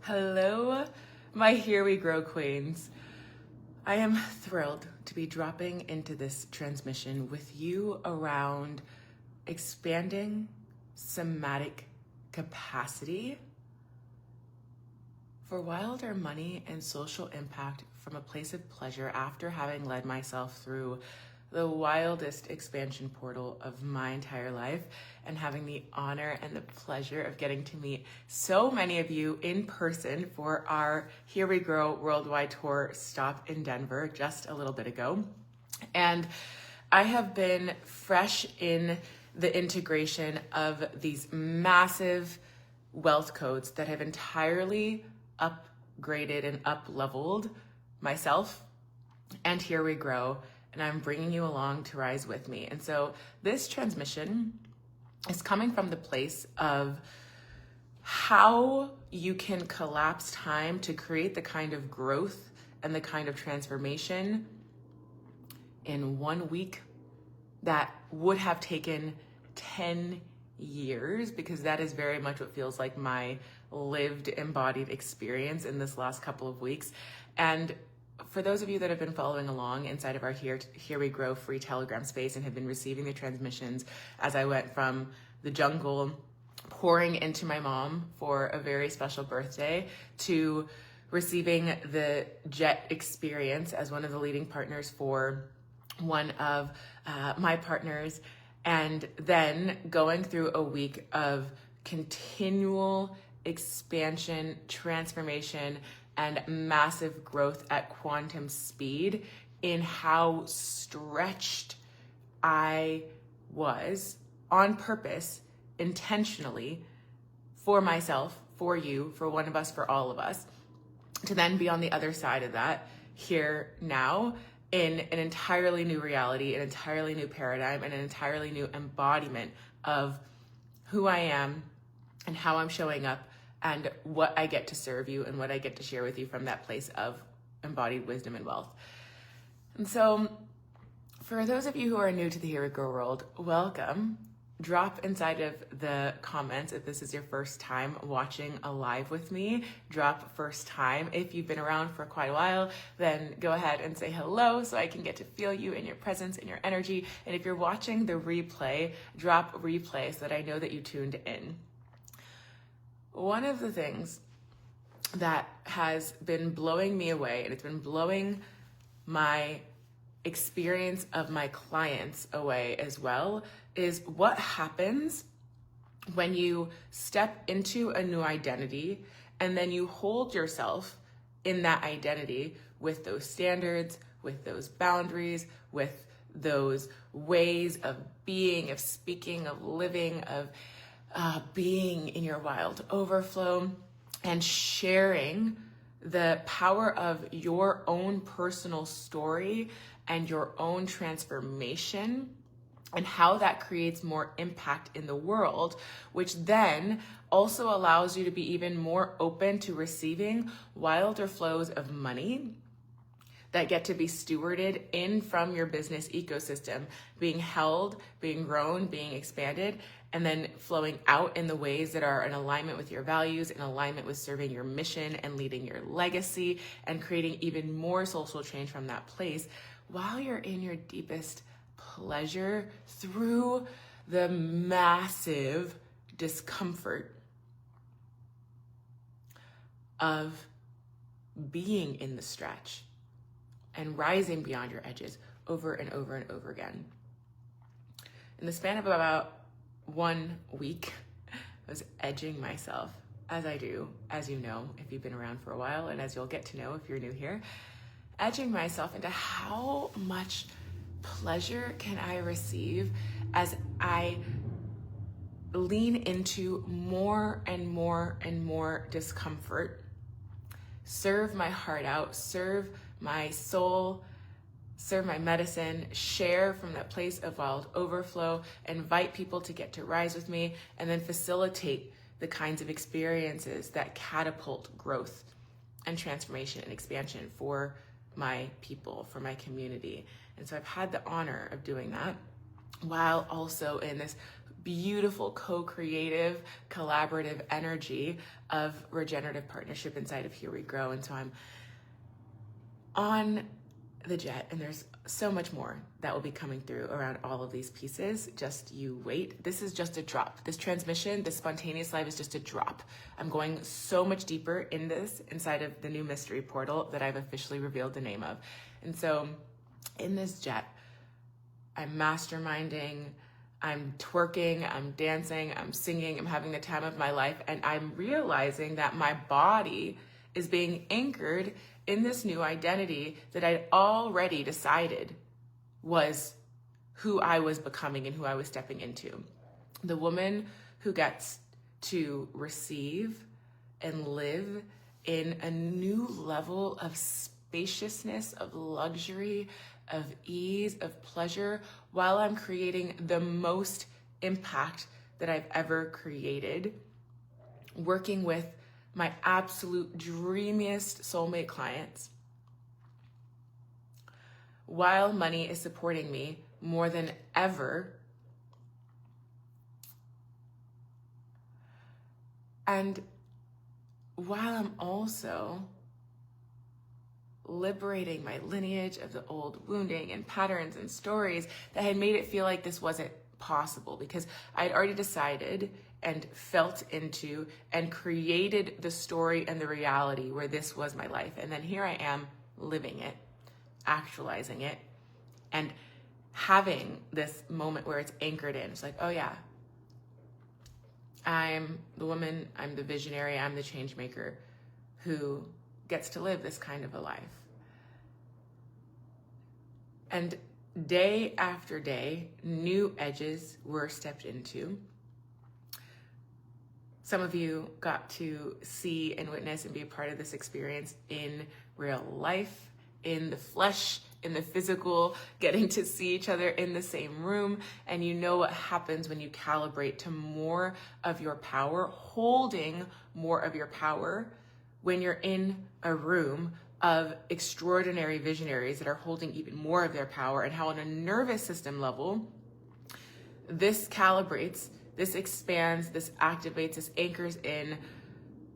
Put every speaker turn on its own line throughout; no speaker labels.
Hello, my Here We Grow queens. I am thrilled to be dropping into this transmission with you around expanding somatic capacity for wilder money and social impact from a place of pleasure after having led myself through the wildest expansion portal of my entire life and having the honor and the pleasure of getting to meet so many of you in person for our Here We Grow Worldwide Tour stop in Denver just a little bit ago. And I have been fresh in the integration of these massive wealth codes that have entirely upgraded and up-leveled myself and Here We Grow, and I'm bringing you along to rise with me. And so this transmission is coming from the place of how you can collapse time to create the kind of growth and the kind of transformation in 1 week that would have taken 10 years, because that is very much what feels like my lived embodied experience in this last couple of weeks. And for those of you that have been following along inside of our Here We Grow free Telegram space and have been receiving the transmissions as I went from the jungle pouring into my mom for a very special birthday to receiving the jet experience as one of the leading partners for one of my partners, and then going through a week of continual expansion, transformation, and massive growth at quantum speed in how stretched I was on purpose, intentionally, for myself, for you, for one of us, for all of us, to then be on the other side of that here now in an entirely new reality, an entirely new paradigm, and an entirely new embodiment of who I am and how I'm showing up and what I get to serve you and what I get to share with you from that place of embodied wisdom and wealth. And so for those of you who are new to the Here We Grow world, welcome. Drop inside of the comments if this is your first time watching a live with me. Drop first time. If you've been around for quite a while, then go ahead and say hello so I can get to feel you and your presence and your energy. And if you're watching the replay, drop replay so that I know that you tuned in. One of the things that has been blowing me away, and it's been blowing my experience of my clients away as well, is what happens when you step into a new identity and then you hold yourself in that identity with those standards, with those boundaries, with those ways of being, of speaking, of living, of being in your wild overflow and sharing the power of your own personal story and your own transformation and how that creates more impact in the world, which then also allows you to be even more open to receiving wilder flows of money that get to be stewarded in from your business ecosystem, being held, being grown, being expanded, and then flowing out in the ways that are in alignment with your values, in alignment with serving your mission and leading your legacy and creating even more social change from that place while you're in your deepest pleasure through the massive discomfort of being in the stretch and rising beyond your edges over and over and over again. In the span of about 1 week, I was edging myself, as I do, as you know, if you've been around for a while, and as you'll get to know if you're new here, edging myself into how much pleasure can I receive as I lean into more and more and more discomfort, serve my heart out, serve my soul, serve my medicine, share from that place of wild overflow, invite people to get to rise with me, and then facilitate the kinds of experiences that catapult growth and transformation and expansion for my people, for my community. And so I've had the honor of doing that while also in this beautiful co-creative collaborative energy of regenerative partnership inside of Here We Grow. And so I'm on the jet, and there's so much more that will be coming through around all of these pieces. Just you wait. This is just a drop. This transmission, this spontaneous live is just a drop. I'm going so much deeper in this inside of the new mystery portal that I've officially revealed the name of. And so in this jet, I'm masterminding, I'm twerking, I'm dancing, I'm singing, I'm having the time of my life, and I'm realizing that my body is being anchored in this new identity that I'd already decided was who I was becoming and who I was stepping into. The woman who gets to receive and live in a new level of spaciousness, of luxury, of ease, of pleasure, while I'm creating the most impact that I've ever created, working with my absolute dreamiest soulmate clients, while money is supporting me more than ever. And while I'm also liberating my lineage of the old wounding and patterns and stories that had made it feel like this wasn't possible, because I'd already decided and felt into and created the story and the reality where this was my life. And then here I am living it, actualizing it, and having this moment where it's anchored in. It's like, oh yeah, I'm the woman, I'm the visionary, I'm the change maker who gets to live this kind of a life. And day after day, new edges were stepped into. Some of you got to see and witness and be a part of this experience in real life, in the flesh, in the physical, getting to see each other in the same room. And you know what happens when you calibrate to more of your power, holding more of your power when you're in a room of extraordinary visionaries that are holding even more of their power, and how on a nervous system level, this calibrates, this expands, this activates, this anchors in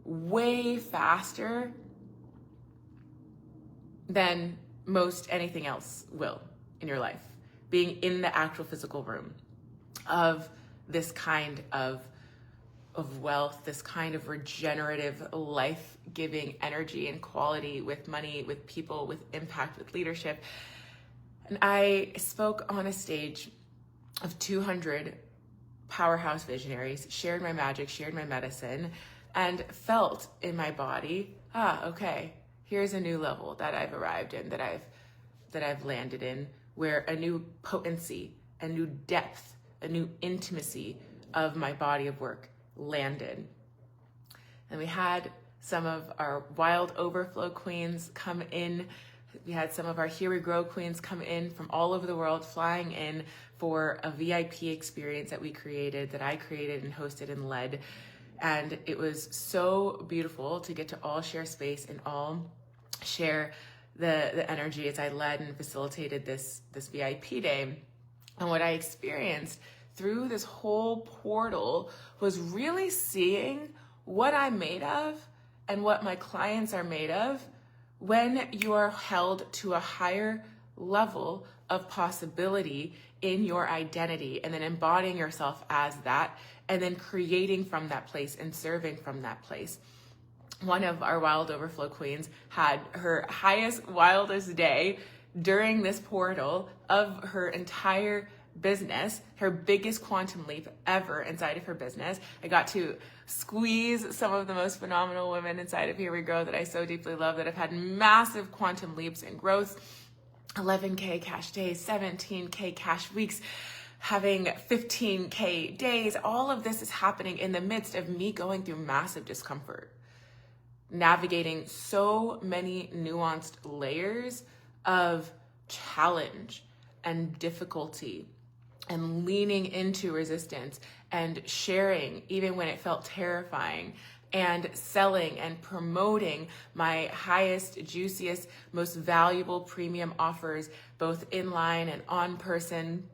way faster than most anything else will in your life. Being in the actual physical room of this kind of wealth, this kind of regenerative, life-giving energy and quality with money, with people, with impact, with leadership. And I spoke on a stage of 200 powerhouse visionaries, shared my magic, shared my medicine, and felt in my body, okay, here's a new level that I've arrived in, that I've landed in, where a new potency, a new depth, a new intimacy of my body of work landed. And we had some of our Wild Overflow queens come in. We had some of our Here We Grow queens come in from all over the world, flying in for a VIP experience that we created, that I created and hosted and led. And it was so beautiful to get to all share space and all share the energy as I led and facilitated this VIP day. And what I experienced through this whole portal was really seeing what I'm made of and what my clients are made of when you are held to a higher level of possibility in your identity, and then embodying yourself as that, and then creating from that place and serving from that place. One of our Wild Overflow queens had her highest, wildest day during this portal of her entire business, her biggest quantum leap ever inside of her business. I got to squeeze some of the most phenomenal women inside of Here We Grow that I so deeply love, that have had massive quantum leaps in growth, 11K cash days, 17K cash weeks, having 15K days. All of this is happening in the midst of me going through massive discomfort, navigating so many nuanced layers of challenge and difficulty, and leaning into resistance and sharing even when it felt terrifying, and selling and promoting my highest, juiciest, most valuable premium offers, both in line and on person,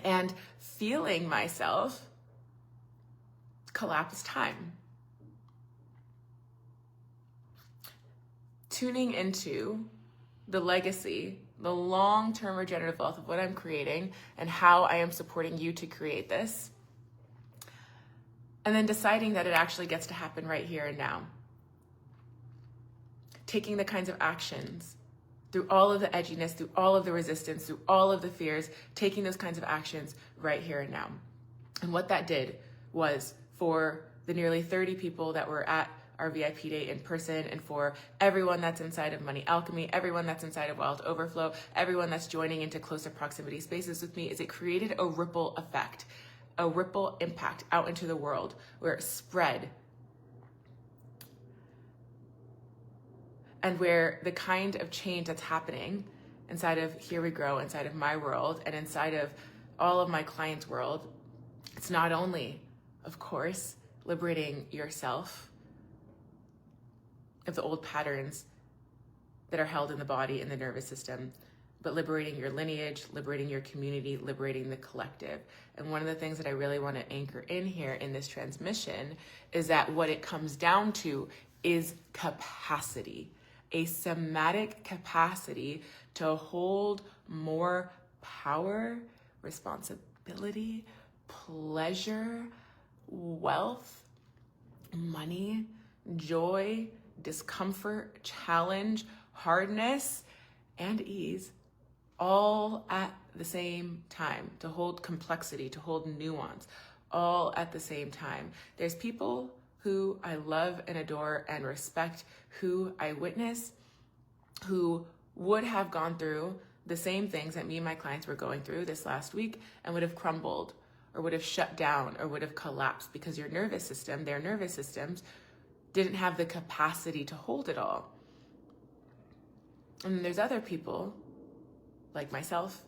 and feeling myself collapse time. Tuning into the legacy, the long-term regenerative wealth of what I'm creating and how I am supporting you to create this. And then deciding that it actually gets to happen right here and now. Taking the kinds of actions through all of the edginess, through all of the resistance, through all of the fears, taking those kinds of actions right here and now. And what that did was, for the nearly 30 people that were at our VIP day in person, and for everyone that's inside of Money Alchemy, everyone that's inside of Wild Overflow, everyone that's joining into closer proximity spaces with me, is it created a ripple effect, a ripple impact out into the world where it spread. And where the kind of change that's happening inside of Here We Grow, inside of my world, and inside of all of my clients' world, it's not only, of course, liberating yourself of the old patterns that are held in the body and the nervous system, but liberating your lineage, liberating your community, liberating the collective. And one of the things that I really want to anchor in here in this transmission is that what it comes down to is capacity, a somatic capacity to hold more power, responsibility, pleasure, wealth, money, joy, discomfort, challenge, hardness, and ease, all at the same time, to hold complexity, to hold nuance, all at the same time. There's people who I love and adore and respect, who I witness, who would have gone through the same things that me and my clients were going through this last week and would have crumbled or would have shut down or would have collapsed because your nervous system, their nervous systems, didn't have the capacity to hold it all. And then there's other people like myself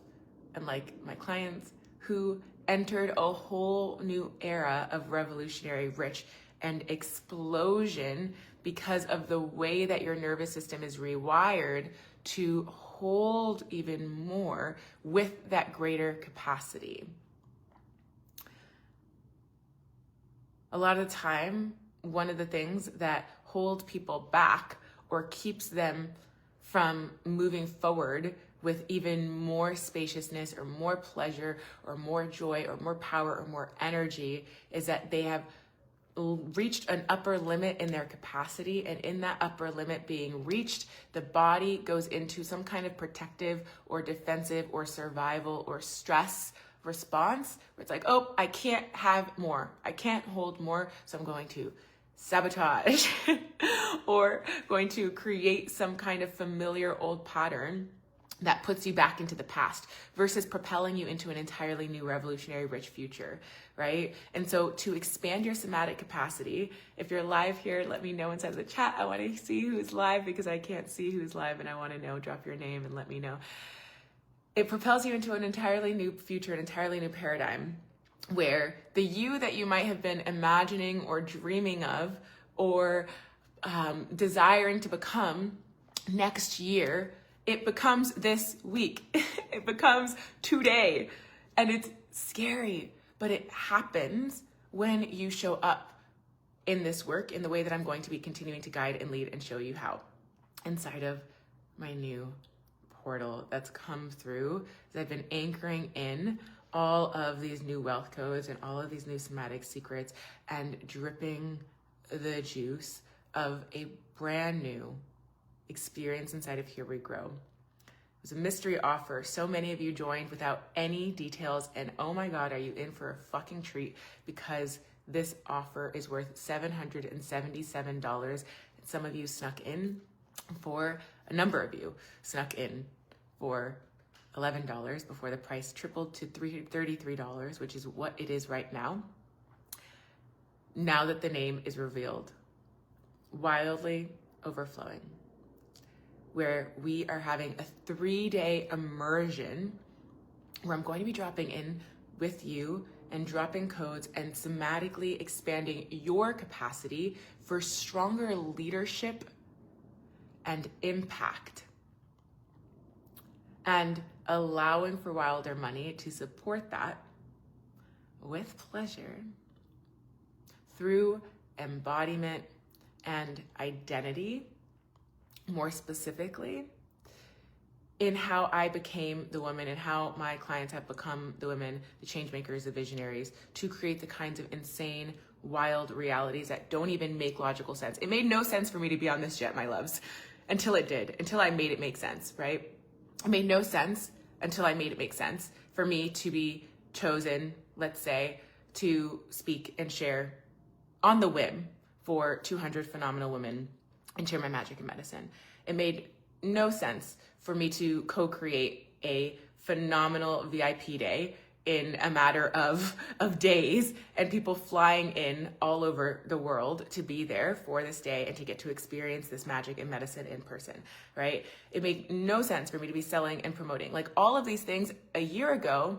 and like my clients who entered a whole new era of revolutionary, rich, and explosion because of the way that your nervous system is rewired to hold even more with that greater capacity. A lot of the time, one of the things that hold people back or keeps them from moving forward with even more spaciousness or more pleasure or more joy or more power or more energy is that they have reached an upper limit in their capacity, and in that upper limit being reached, the body goes into some kind of protective or defensive or survival or stress response where it's like, oh, I can't have more, I can't hold more, so I'm going to sabotage or going to create some kind of familiar old pattern that puts you back into the past versus propelling you into an entirely new revolutionary rich future, right? And so to expand your somatic capacity, if you're live here, let me know inside the chat. I want to see who's live because I can't see who's live and I want to know. Drop your name and let me know. It propels you into an entirely new future, an entirely new paradigm where the you that you might have been imagining or dreaming of or desiring to become next year, it becomes this week. It becomes today. And it's scary, but it happens when you show up in this work in the way that I'm going to be continuing to guide and lead and show you how inside of my new portal that's come through as I've been anchoring in all of these new wealth codes and all of these new somatic secrets and dripping the juice of a brand new experience inside of Here We Grow. It was a mystery offer. So many of you joined without any details, and oh my God, are you in for a fucking treat because this offer is worth $777. And some of you snuck in for, a number of you snuck in for $11 before the price tripled to $33, which is what it is right now. Now that the name is revealed, Wildly Overflowing, where we are having a 3-day immersion where I'm going to be dropping in with you and dropping codes and somatically expanding your capacity for stronger leadership and impact, and allowing for Wilder Money to support that with pleasure through embodiment and identity, more specifically, in how I became the woman and how my clients have become the women, the change makers, the visionaries, to create the kinds of insane, wild realities that don't even make logical sense. It made no sense for me to be on this jet, my loves, until it did, until I made it make sense, right? It made no sense until I made it make sense for me to be chosen, let's say, to speak and share on the whim for 200 phenomenal women and share my magic and medicine. It made no sense for me to co-create a phenomenal VIP day in a matter of days and people flying in all over the world to be there for this day and to get to experience this magic and medicine in person, right? It made no sense for me to be selling and promoting. Like all of these things a year ago,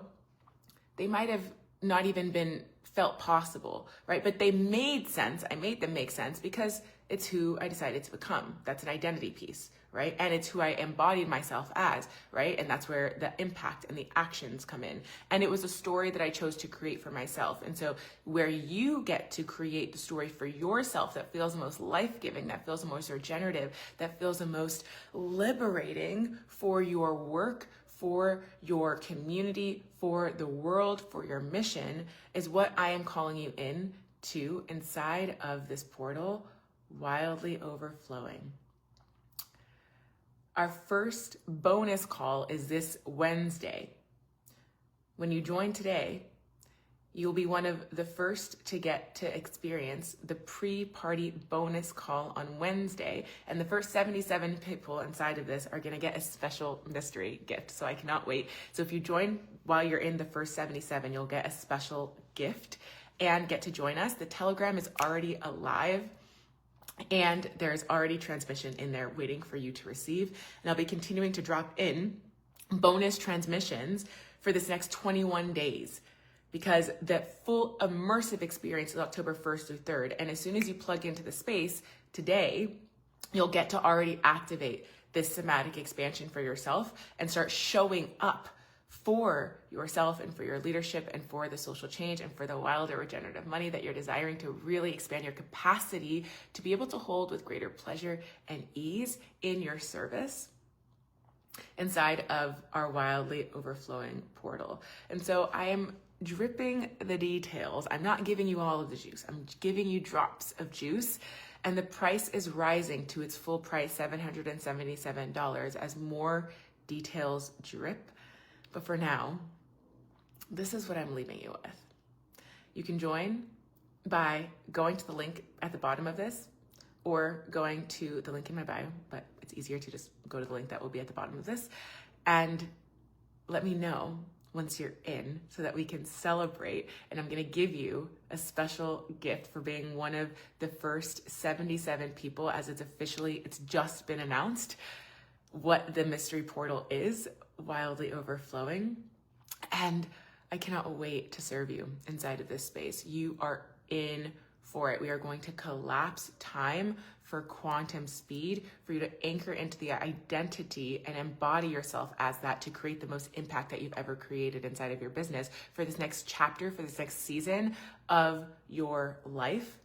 they might have not even been felt possible, right? But they made sense. I made them make sense because it's who I decided to become. That's an identity piece, right? And it's who I embodied myself as, right? And that's where the impact and the actions come in. And it was a story that I chose to create for myself. And so where you get to create the story for yourself that feels the most life-giving, that feels the most regenerative, that feels the most liberating for your work, for your community, for the world, for your mission, is what I am calling you in to inside of this portal, Wildly Overflowing. Our first bonus call is this Wednesday. When you join today, you'll be one of the first to get to experience the pre-party bonus call on Wednesday. And the first 77 people inside of this are gonna get a special mystery gift. So I cannot wait. So if you join while you're in the first 77, you'll get a special gift and get to join us. The Telegram is already alive. And there's already transmission in there waiting for you to receive. And I'll be continuing to drop in bonus transmissions for this next 21 days because the full immersive experience is October 1st through 3rd. And as soon as you plug into the space today, you'll get to already activate this somatic expansion for yourself and start showing up for yourself and for your leadership and for the social change and for the wilder regenerative money that you're desiring to really expand your capacity to be able to hold with greater pleasure and ease in your service inside of our wildly overflowing portal. And so I am dripping the details. I'm not giving you all of the juice. I'm giving you drops of juice. And the price is rising to its full price, $777, as more details drip. But for now, this is what I'm leaving you with. You can join by going to the link at the bottom of this or going to the link in my bio, but it's easier to just go to the link that will be at the bottom of this and let me know once you're in so that we can celebrate. And I'm gonna give you a special gift for being one of the first 77 people, as it's just been announced what the mystery portal is, Wildly Overflowing. And I cannot wait to serve you inside of this space. You are in for it. We are going to collapse time for quantum speed, for you to anchor into the identity and embody yourself as that to create the most impact that you've ever created inside of your business for this next chapter, for this next season of your life,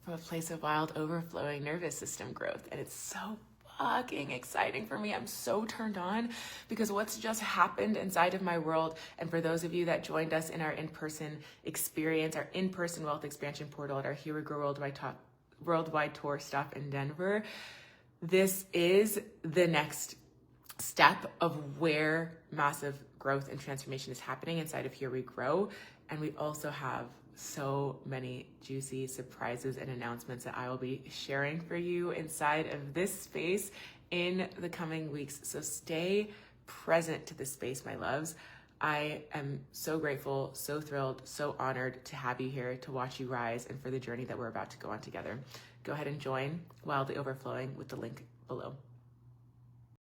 from a place of wild overflowing nervous system growth. And it's so fucking exciting for me. I'm so turned on because what's just happened inside of my world, and for those of you that joined us in our in-person experience, our in-person wealth expansion portal at our Here We Grow worldwide tour stop in Denver, this is the next step of where massive growth and transformation is happening inside of Here We Grow. And we also have so many juicy surprises and announcements that I will be sharing for you inside of this space in the coming weeks. So stay present to this space, my loves. I am so grateful, so thrilled, so honored to have you here, to watch you rise, and for the journey that we're about to go on together. Go ahead and join Wildly Overflowing with the link below.